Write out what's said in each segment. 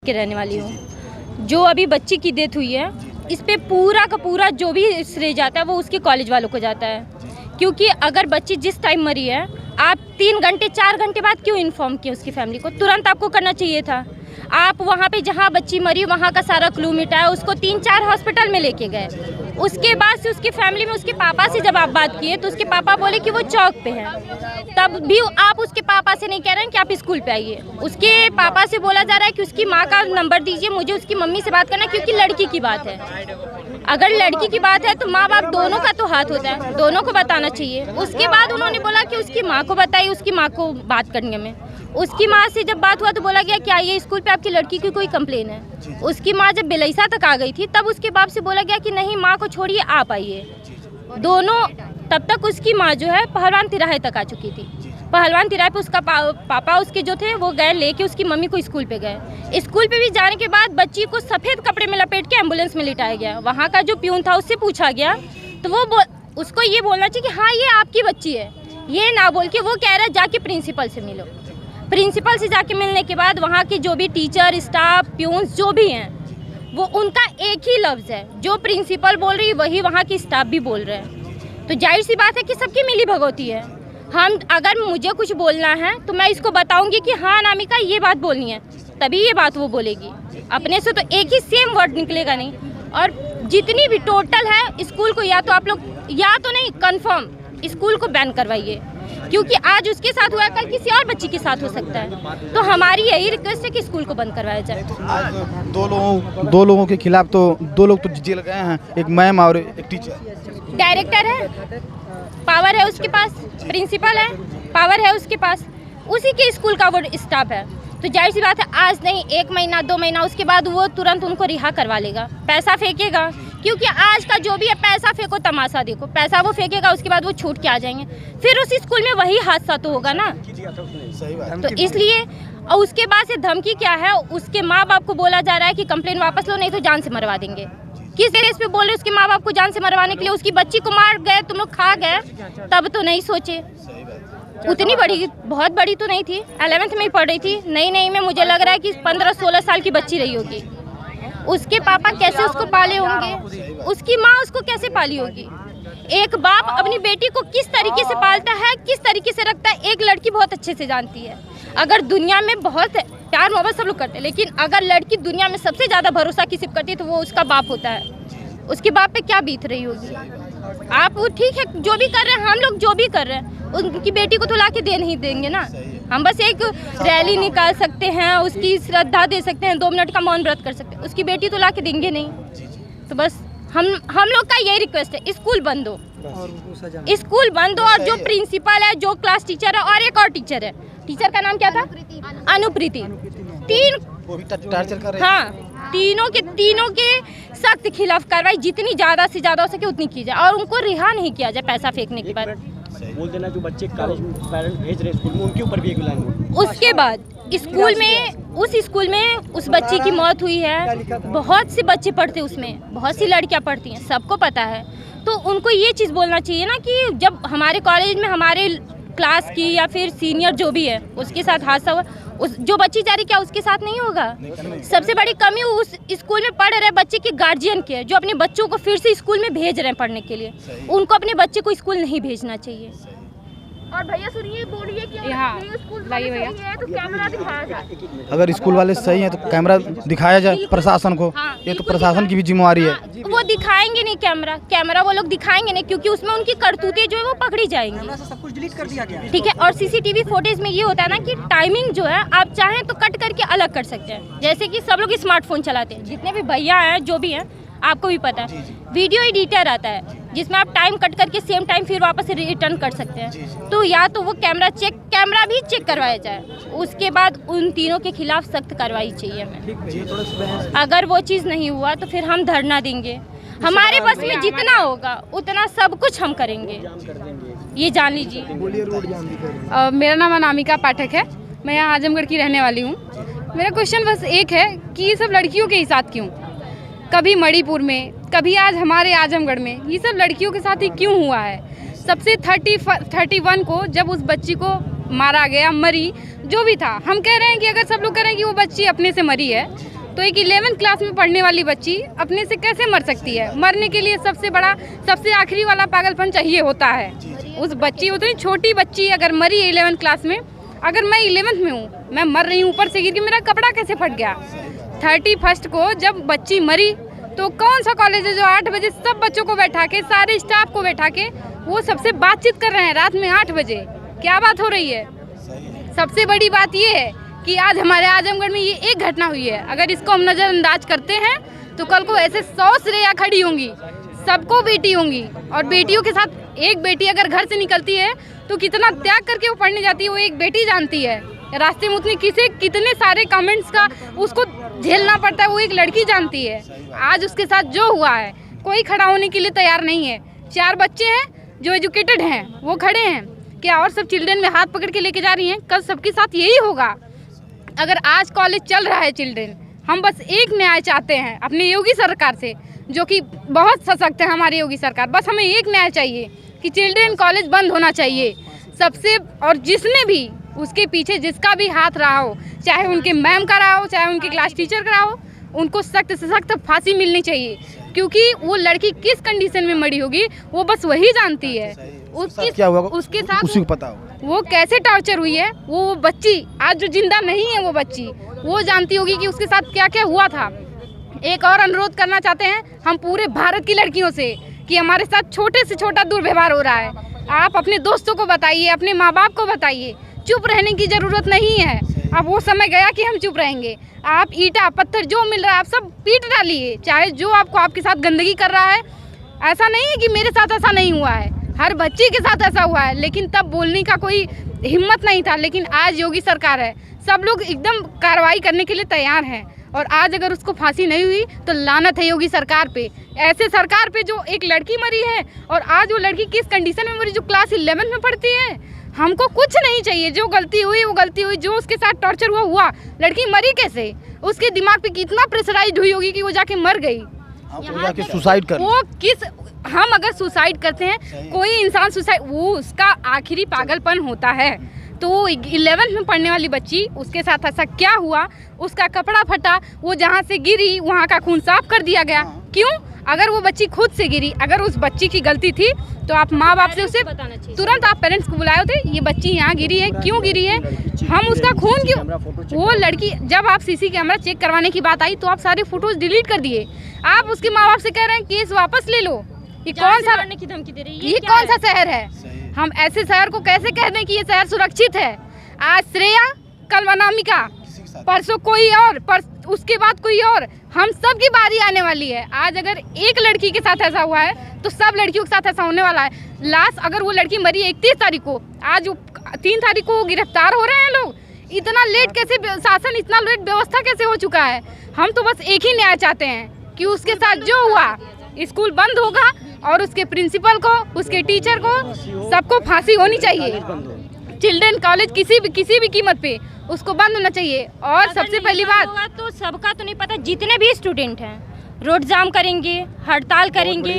के रहने वाली हूँ। जो अभी बच्ची की डेथ हुई है, इस पे पूरा का पूरा जो भी श्रेय जाता है वो उसके कॉलेज वालों को जाता है। क्योंकि अगर बच्ची जिस टाइम मरी है, आप 3 घंटे 4 घंटे बाद क्यों इन्फॉर्म किया उसकी फैमिली को? तुरंत आपको करना चाहिए था। आप वहाँ पे जहाँ बच्ची मरी वहाँ का सारा क्लू मिटाया, उसको 3-4 हॉस्पिटल में लेके गए। उसके बाद से उसकी फैमिली में उसके पापा से जब आप बात किए तो उसके पापा बोले कि वो चौक पे है। तब भी आप उसके पापा से नहीं कह रहे हैं कि आप स्कूल पे आइए। उसके पापा से बोला जा रहा है कि उसकी माँ का नंबर दीजिए, मुझे उसकी मम्मी से बात करना है, क्योंकि लड़की की बात है। अगर लड़की की बात है तो माँ बाप दोनों का तो हाथ होता है, दोनों को बताना चाहिए। उसके बाद उन्होंने बोला कि उसकी माँ को बताइए, उसकी माँ को बात करने में। उसकी माँ से जब बात हुआ तो बोला गया कि आइए स्कूल पे आपकी लड़की की कोई कंप्लेन है। उसकी माँ जब बिलैसा तक आ गई थी तब उसके बाप से बोला गया कि नहीं, माँ को छोड़िए, आप आइए। दोनों तब तक उसकी माँ जो है पहलवान तिराहे तक आ चुकी थी। पहलवान तिराहे पे उसका पापा उसके जो थे वो गए लेके उसकी मम्मी को स्कूल पे गए। स्कूल पे भी जाने के बाद बच्ची को सफ़ेद कपड़े में लपेट के एम्बुलेंस में लिटाया गया। वहाँ का जो प्यून था उससे पूछा गया तो वो उसको ये बोलना चाहिए कि हाँ ये आपकी बच्ची है, ये ना बोल के वो कह रहा है जाके प्रिंसिपल से मिलो। प्रिंसिपल से जाके मिलने के बाद वहाँ के जो भी टीचर, स्टाफ, प्यून्स जो भी हैं, वो उनका एक ही लफ्ज़ है, जो प्रिंसिपल बोल रही है वही वहाँ की स्टाफ भी बोल रहे हैं। तो जाहिर सी बात है कि सबकी मिली भगवती है। हम अगर मुझे कुछ बोलना है तो मैं इसको बताऊंगी कि हाँ अनामिका ये बात बोलनी है, तभी ये बात वो बोलेगी। अपने से तो एक ही सेम वर्ड निकलेगा नहीं। और जितनी भी टोटल है स्कूल को या तो आप लोग या तो नहीं कंफर्म स्कूल को बैन करवाइए, क्योंकि आज उसके साथ हुआ कल किसी और बच्ची के साथ हो सकता है। तो हमारी यही रिक्वेस्ट है कि स्कूल को बंद करवाया जाए। आज दो लोगों के खिलाफ तो 2 लोग तो जेल गए हैं, एक मैम और एक टीचर। डायरेक्टर है, पावर है उसके पास, प्रिंसिपल है, पावर है उसके पास, उसी के स्कूल का वो स्टाफ है। तो जाहिर सी बात है आज नहीं 1 महीना 2 महीना उसके बाद वो तुरंत उनको रिहा करवा लेगा, पैसा फेंकेगा। क्योंकि आज का जो भी है पैसा फेंको तमाशा देखो, पैसा वो फेंकेगा, उसके बाद वो छूट के आ जाएंगे। फिर उस स्कूल में वही हादसा तो होगा ना। तो इसलिए और उसके बाद से धमकी क्या है, उसके माँ बाप को बोला जा रहा है कि कंप्लेन वापस लो नहीं तो जान से मरवा देंगे। किस बेस पे बोल रहे उसके माँ बाप को जान से मरवाने के लिए? उसकी बच्ची को मार गए, तुम लोग खा गए, तब तो नहीं सोचे। उतनी बड़ी बहुत बड़ी तो नहीं थी, 11th में ही पढ़ रही थी। नहीं में मुझे लग रहा है कि 15-16 साल की बच्ची रही होगी। उसके पापा कैसे उसको पाले होंगे, उसकी माँ उसको कैसे पाली होगी? एक बाप अपनी बेटी को किस तरीके से पालता है, किस तरीके से रखता है, एक लड़की बहुत अच्छे से जानती है। अगर दुनिया में बहुत प्यार मोहब्बत सब लोग करते हैं, लेकिन अगर लड़की दुनिया में सबसे ज़्यादा भरोसा किसी पर करती है तो वो उसका बाप होता है। उसके बाप पे क्या बीत रही होगी? आप वो ठीक है जो भी कर रहे हैं, हम लोग जो भी कर रहे हैं उनकी बेटी को तो ला के दे नहीं देंगे ना। हम बस एक रैली निकाल सकते हैं, उसकी श्रद्धा दे सकते हैं, 2 मिनट का मौन व्रत कर सकते हैं, उसकी बेटी तो ला के देंगे नहीं। तो बस हम लोग का यही रिक्वेस्ट है, स्कूल बंद हो, स्कूल बंद हो। और जो प्रिंसिपल है, जो क्लास टीचर है और एक और टीचर है, टीचर का नाम क्या था? अनुप्रीति। 3 हाँ, तीनों के सख्त खिलाफ कार्रवाई जितनी ज़्यादा से ज़्यादा हो सके उतनी की जाए और उनको रिहा नहीं किया जाए पैसा फेंकने के बाद। बोल देना जो बच्चे कॉलेज में पेरेंट्स भेज रहे स्कूल में उनके ऊपर भी एक लाइन। उसके बाद उस स्कूल में उस बच्ची की मौत हुई है। बहुत से बच्चे पढ़ते उसमें, बहुत सी लड़कियां पढ़ती हैं, सबको पता है। तो उनको ये चीज़ बोलना चाहिए ना कि जब हमारे कॉलेज में हमारे क्लास की या फिर सीनियर जो भी है उसके साथ हादसा हुआ, उस जो बच्ची जा रही क्या उसके साथ नहीं होगा? सबसे बड़ी कमी उस स्कूल में पढ़ रहे बच्चे के गार्जियन की है, जो अपने बच्चों को फिर से स्कूल में भेज रहे हैं पढ़ने के लिए। उनको अपने बच्चे को स्कूल नहीं भेजना चाहिए। और भैया सुनिए, बोलिए कि स्कूल वाले सही है तो कैमरा दिखाया जाए। अगर स्कूल वाले सही हैं तो कैमरा दिखाया जाए प्रशासन को। ये तो प्रशासन की भी जिम्मेवारी है। वो दिखाएंगे नहीं कैमरा वो लोग दिखाएंगे नहीं, क्योंकि उसमें उनकी करतूतें जो है वो पकड़ी जाएंगी। सब कुछ डिलीट कर दिया गया। ठीक है। और सीसीटीवी फुटेज में ये होता है ना कि टाइमिंग जो है आप चाहें तो कट करके अलग कर सकते हैं। जैसे कि सब लोग स्मार्टफोन चलाते हैं, जितने भी भैया हैं जो भी हैं आपको भी पता है, वीडियो एडिटर आता है जिसमें आप टाइम कट करके सेम टाइम फिर वापस रिटर्न कर सकते हैं। तो या तो वो कैमरा भी चेक करवाया जाए, उसके बाद उन तीनों के खिलाफ सख्त कार्रवाई चाहिए हमें। अगर वो चीज़ नहीं हुआ तो फिर हम धरना देंगे। हमारे बस में जितना होगा उतना सब कुछ हम करेंगे, ये जान लीजिए। मेरा नाम अनामिका पाठक है, मैं यहाँ आजमगढ़ की रहने वाली हूँ। मेरा क्वेश्चन बस एक है कि ये सब लड़कियों के ही साथ क्यों? कभी मणिपुर में, कभी आज हमारे आजमगढ़ में, ये सब लड़कियों के साथ ही क्यों हुआ है? सबसे 31 को जब उस बच्ची को मारा गया, मरी, जो भी था, हम कह रहे हैं कि अगर सब लोग कह रहे हैं कि वो बच्ची अपने से मरी है, तो एक 11th क्लास में पढ़ने वाली बच्ची अपने से कैसे मर सकती है? मरने के लिए सबसे बड़ा, सबसे आखिरी वाला पागलपन चाहिए होता है। उस बच्ची, उतनी छोटी बच्ची अगर मरी 11th क्लास में, अगर मैं 11th में हूँ, मैं मर रही हूँ, ऊपर से गिर के मेरा कपड़ा कैसे फट गया? 31 को जब बच्ची मरी तो कौन सा कॉलेज है जो 8 बजे सब बच्चों को बैठा के, सारे स्टाफ को बैठा के वो सबसे बातचीत कर रहे हैं रात में 8 बजे? क्या बात हो रही है? सबसे बड़ी बात ये है कि आज हमारे आजमगढ़ में ये एक घटना हुई है। अगर इसको हम नज़रअंदाज करते हैं तो कल को ऐसे 100 श्रेया खड़ी होंगी, सबको बेटी होंगी, और बेटियों के साथ एक बेटी अगर घर से निकलती है तो कितना त्याग करके वो पढ़ने जाती है, वो एक बेटी जानती है। रास्ते में उतने कितने सारे कमेंट्स का उसको झेलना पड़ता है, वो एक लड़की जानती है। आज उसके साथ जो हुआ है, कोई खड़ा होने के लिए तैयार नहीं है। 4 बच्चे हैं जो एजुकेटेड हैं, वो खड़े हैं क्या? और सब चिल्ड्रन में हाथ पकड़ के लेके जा रही हैं। कल सबके साथ यही होगा। अगर आज कॉलेज चल रहा है चिल्ड्रन, हम बस एक न्याय चाहते हैं अपने योगी सरकार से, जो कि बहुत सशक्त है हमारी योगी सरकार। बस हमें एक न्याय चाहिए कि चिल्ड्रन कॉलेज बंद होना चाहिए सबसे, और जिसने भी उसके पीछे जिसका भी हाथ रहा हो, चाहे उनके मैम का रहा हो, चाहे उनके क्लास टीचर का रहा हो, उनको सख्त से सख्त फांसी मिलनी चाहिए। क्योंकि वो लड़की किस कंडीशन में मरी होगी वो बस वही जानती है। क्या हुआ उसके साथ उसी को पता होगा वो कैसे टॉर्चर हुई है। वो बच्ची आज जो जिंदा नहीं है, वो बच्ची वो जानती होगी कि उसके साथ क्या क्या हुआ था। एक और अनुरोध करना चाहते हैं हम पूरे भारत की लड़कियों से कि हमारे साथ छोटे से छोटा दुर्व्यवहार हो रहा है, आप अपने दोस्तों को बताइए, अपने माँ बाप को बताइए। चुप रहने की ज़रूरत नहीं है। अब वो समय गया कि हम चुप रहेंगे। आप ईंटा पत्थर जो मिल रहा है आप सब पीट डालिए, चाहे जो आपको आपके साथ गंदगी कर रहा है। ऐसा नहीं है कि मेरे साथ ऐसा नहीं हुआ है, हर बच्चे के साथ ऐसा हुआ है, लेकिन तब बोलने का कोई हिम्मत नहीं था। लेकिन आज योगी सरकार है, सब लोग एकदम कार्रवाई करने के लिए तैयार हैं। और आज अगर उसको फांसी नहीं हुई तो लानत है योगी सरकार पे, ऐसे सरकार पे जो एक लड़की मरी है। और आज वो लड़की किस कंडीशन में मरी, जो क्लास 11 में पढ़ती है। हमको कुछ नहीं चाहिए, जो गलती हुई वो गलती हुई, जो उसके साथ टॉर्चर हुआ। लड़की मरी कैसे? उसके दिमाग पे कितना प्रेशराइज्ड हुई होगी कि वो जाके मर गई। जाके सुसाइड कर, वो किस, हम अगर सुसाइड करते हैं, कोई इंसान सुसाइड, वो उसका आखिरी पागलपन होता है। तो 11th में पढ़ने वाली बच्ची, उसके साथ ऐसा क्या हुआ? उसका कपड़ा फटा, वो जहाँ से गिरी वहाँ का खून साफ कर दिया गया। क्यों? अगर वो बच्ची खुद से गिरी, अगर उस बच्ची की गलती थी तो आप माँ बाप से उसे तुरंत आप पेरेंट्स को बुलाए होते, ये बच्ची यहाँ गिरी है, क्यों गिरी है, हम उसका खून क्यों। वो लड़की, जब आप सीसी कैमरा चेक करवाने की बात आई तो आप सारे फोटोज डिलीट कर दिए। आप उसके माँ बाप से कह रहे हैं केस वापस ले लो। ये कौन सा की धमकी दे रही है? ये कौन सा शहर है? हम ऐसे शहर को कैसे कह दें कि ये शहर सुरक्षित है? आज श्रेया, कल अनामिका, परसों कोई और, उसके बाद कोई और, हम सब की बारी आने वाली है। आज अगर एक लड़की के साथ ऐसा हुआ है तो सब लड़कियों के साथ ऐसा होने वाला है। लास्ट अगर वो लड़की मरी 31 तारीख को, आज 3 तारीख को गिरफ्तार हो रहे हैं लोग। इतना लेट कैसे शासन, इतना लेट व्यवस्था कैसे हो चुका है? हम तो बस एक ही न्याय चाहते हैं कि उसके साथ जो हुआ, स्कूल बंद होगा और उसके प्रिंसिपल को, उसके टीचर को, सबको फांसी होनी चाहिए। चिल्ड्रन कॉलेज किसी भी कीमत पे उसको बंद होना चाहिए। और सबसे पहली बात, तो सबका तो नहीं पता, जितने भी स्टूडेंट हैं रोड जाम करेंगे, हड़ताल करेंगे,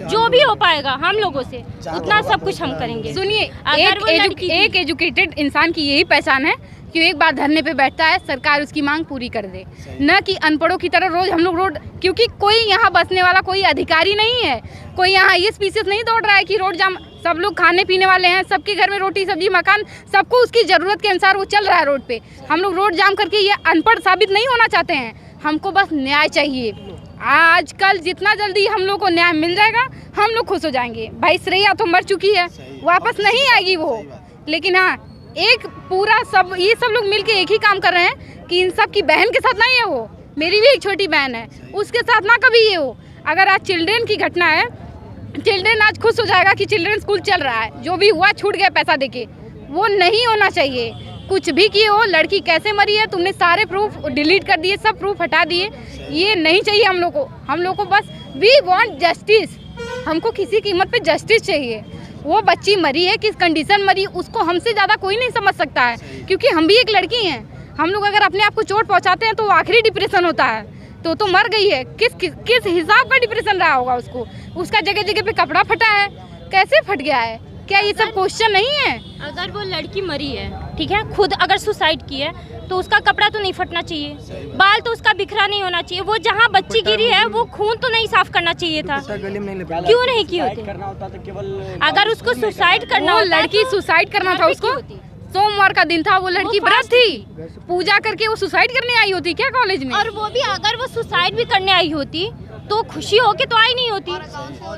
जो भी हो पाएगा हम लोगों से उतना सब कुछ हम करेंगे। सुनिए, एक एजुकेटेड इंसान की यही पहचान है कि एक बार धरने पे बैठता है, सरकार उसकी मांग पूरी कर दे, न कि अनपढ़ों की तरह रोज हम लोग रोड। क्योंकि कोई यहाँ बसने वाला कोई अधिकारी नहीं है, कोई यहाँ ये स्पीसीज नहीं दौड़ रहा है कि रोड जाम। सब लोग खाने पीने वाले हैं, सबके घर में रोटी सब्जी मकान, सबको उसकी ज़रूरत के अनुसार वो चल रहा है रोड पे। हम लोग रोड जाम करके ये अनपढ़ साबित नहीं होना चाहते हैं। हमको बस न्याय चाहिए। आजकल जितना जल्दी हम लोग को न्याय मिल जाएगा हम लोग खुश हो जाएंगे। भाई श्रेया तो मर चुकी है, वापस नहीं आएगी वो। लेकिन हाँ, एक पूरा ये सब लोग मिलके एक ही काम कर रहे हैं कि इन सब की बहन के साथ नहीं है वो, मेरी भी एक छोटी बहन है, उसके साथ ना कभी ये हो। अगर आज चिल्ड्रन की घटना है, चिल्ड्रन आज खुश हो जाएगा कि चिल्ड्रन स्कूल चल रहा है, जो भी हुआ छूट गया पैसा देके, वो नहीं होना चाहिए। कुछ भी किए हो, लड़की कैसे मरी है तुमने सारे प्रूफ डिलीट कर दिए, सब प्रूफ हटा दिए। ये नहीं चाहिए हम लोग को। हम लोग को बस वी वांट जस्टिस। हमको किसी कीमत पे जस्टिस चाहिए। वो बच्ची मरी है, किस कंडीशन मरी, उसको हमसे ज़्यादा कोई नहीं समझ सकता है, क्योंकि हम भी एक लड़की हैं। हम लोग अगर अपने आप को चोट पहुंचाते हैं तो आखिरी डिप्रेशन होता है। तो मर गई है, किस हिसाब का डिप्रेशन रहा होगा उसको। उसका जगह जगह पे कपड़ा फटा है, कैसे फट गया है, क्या ये सब क्वेश्चन नहीं है? अगर वो लड़की मरी है, ठीक है, खुद अगर सुसाइड की है तो उसका कपड़ा तो नहीं फटना चाहिए, बाल तो उसका बिखरा नहीं होना चाहिए, वो जहाँ बच्ची गिरी है वो खून तो नहीं साफ करना चाहिए था, क्यों नहीं किए होते? करना होता तो केवल अगर उसको सुसाइड करना वो होता लड़की तो सुसाइड करना था घर पे उसको। की होती। सोमवार का दिन था, वो लड़की वो व्रत फास्ट थी, पूजा करके वो सुसाइड करने आई होती क्या कॉलेज में? और वो भी अगर वो सुसाइड भी करने आई होती तो खुशी होके तो आई नहीं होती,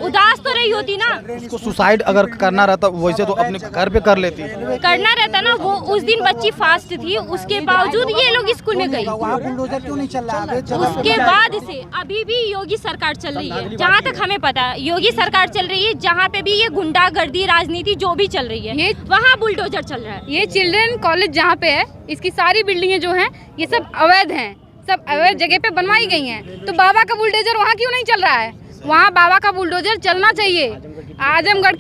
उदास तो रही होती ना। उसको सुसाइड अगर करना रहता वैसे तो अपने घर पे कर लेती। करना रहता ना, वो उस दिन बच्ची फास्ट थी, उसके बावजूद ये लोग स्कूल में गई। वहाँ बुलडोजर क्यों नहीं चल रहा है? उसके बाद से अभी भी योगी सरकार चल रही है, जहाँ तक हमें पता है योगी सरकार चल रही है, जहाँ पे भी ये गुंडागर्दी राजनीति जो भी चल रही है ये वहाँ बुलडोजर चल रहा है। ये चिल्ड्रन कॉलेज जहाँ पे है, इसकी सारी बिल्डिंगें जो हैं ये सब अवैध हैं, सब अवैध जगह पे बनवाई गई हैं। तो बाबा का बुलडोजर वहाँ क्यों नहीं चल रहा है? वहाँ बाबा का बुलडोजर चलना चाहिए। आजमगढ़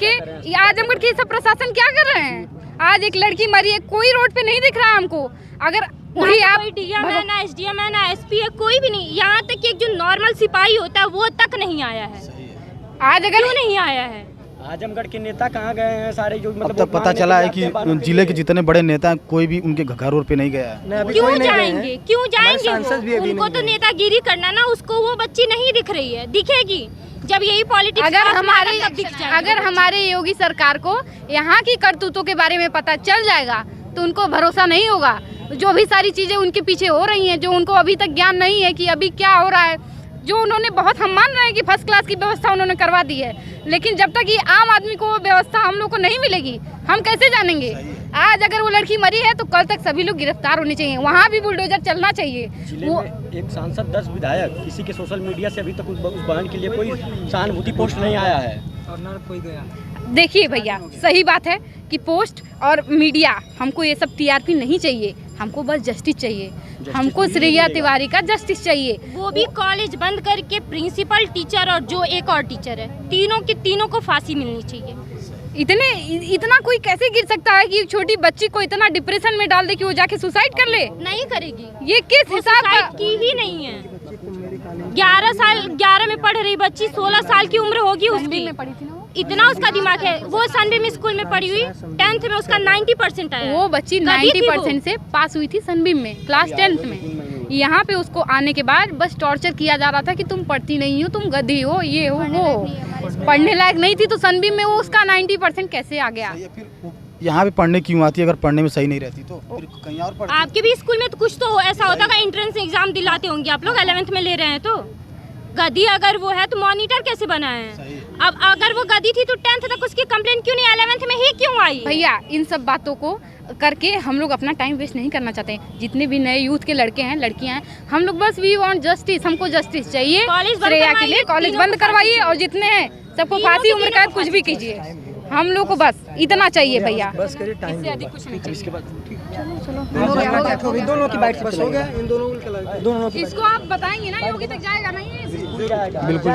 के सब प्रशासन क्या कर रहे हैं? आज एक लड़की मरी है, कोई रोड पे नहीं दिख रहा है हमको। अगर वही ना आप कोई डीएम है, ना एसडीएम है, ना एसपी है, कोई भी नहीं। यहाँ तक कि एक जो नॉर्मल सिपाही होता है वो तक नहीं आया है। आज अगर क्यों नहीं आया है? आजमगढ़ के नेता कहाँ गए हैं सारे जो अब मतलब तक पता चला है कि जिले के जितने बड़े नेता हैं कोई भी उनके घर पे नहीं गया है। क्यों जाएंगे, क्यों जाएंगे वो? उनको तो नेतागिरी करना ना, उसको वो बच्ची नहीं दिख रही है, दिखेगी जब यही पॉलिटिक्स अगर हमारे योगी सरकार को यहाँ की करतूतों के बारे में पता चल जाएगा तो उनको भरोसा नहीं होगा। जो भी सारी चीजें उनके पीछे हो रही हैं, जो उनको अभी तक ज्ञान नहीं है कि अभी क्या हो रहा है, जो उन्होंने बहुत, हम मान रहे हैं कि फर्स्ट क्लास की व्यवस्था उन्होंने करवा दी है, लेकिन जब तक ये आम आदमी को वो व्यवस्था हम लोग को नहीं मिलेगी हम कैसे जानेंगे? आज अगर वो लड़की मरी है तो कल तक सभी लोग गिरफ्तार होने चाहिए, वहाँ भी बुलडोजर चलना चाहिए। जिले में एक सांसद 10 विधायक, किसी के सोशल मीडिया से अभी तक उस बहन के लिए कोई सहानुभूति पोस्ट नहीं आया है और ना कोई गया। देखिए भैया, सही बात है कि पोस्ट और मीडिया, हमको ये सब टीआरपी नहीं चाहिए, हमको बस जस्टिस चाहिए। हमको श्रेया तिवारी का जस्टिस चाहिए। वो भी कॉलेज बंद करके प्रिंसिपल, टीचर और जो एक और टीचर है, तीनों को फांसी मिलनी चाहिए। इतना कोई कैसे गिर सकता है कि एक छोटी बच्ची को इतना डिप्रेशन में डाल दे कि वो जाके सुसाइड कर ले? नहीं करेगी, ये किस हिसाब का? की ही नहीं है। 11 में पढ़ रही बच्ची, 16 साल की उम्र होगी उसकी, इतना उसका दिमाग है। वो सनबीम स्कूल में पढ़ी हुई, 10th में उसका 90% आया। वो बच्ची 90% से पास हुई थी सनबीम में, क्लास 10th में। यहाँ पे उसको आने के बाद बस टॉर्चर किया जा रहा था कि तुम पढ़ती नहीं हो, तुम गधी हो, ये हो वो। पढ़ने लायक नहीं थी तो सनबीम में वो उसका 90% कैसे आ गया? यहाँ पे पढ़ने क्यों आती है अगर पढ़ने में सही नहीं रहती तो फिर कहीं और पढ़ती। आपके भी स्कूल में तो कुछ तो ऐसा होता है, एंट्रेंस एग्जाम दिलाते होंगे आप लोग, 11th में ले रहे हैं तो गधी अगर वो है तो मॉनिटर कैसे बना है? अब अगर वो गधी थी तो 10th तक उसकी कंप्लेंट क्यों नहीं, 11th में ही क्यों आई? भैया इन सब बातों को करके हम लोग अपना टाइम वेस्ट नहीं करना चाहते। जितने भी नए यूथ के लड़के हैं, लड़कियां हैं, हम लोग बस वी वांट जस्टिस, हमको जस्टिस चाहिए। श्रेया के लिए कॉलेज बंद करवाइए और जितने हैं सबको फांसी उम्र कैद कुछ भी कीजिए। हम लोग को बस इतना चाहिए भैया, बस करिए, टाइम इससे अधिक कुछ नहीं चाहिए। इसके बाद दोनों की बाइट बस हो गया, इन दोनों इसको आप बताएंगे ना, योगी तक जाएगा नहीं? बिल्कुल।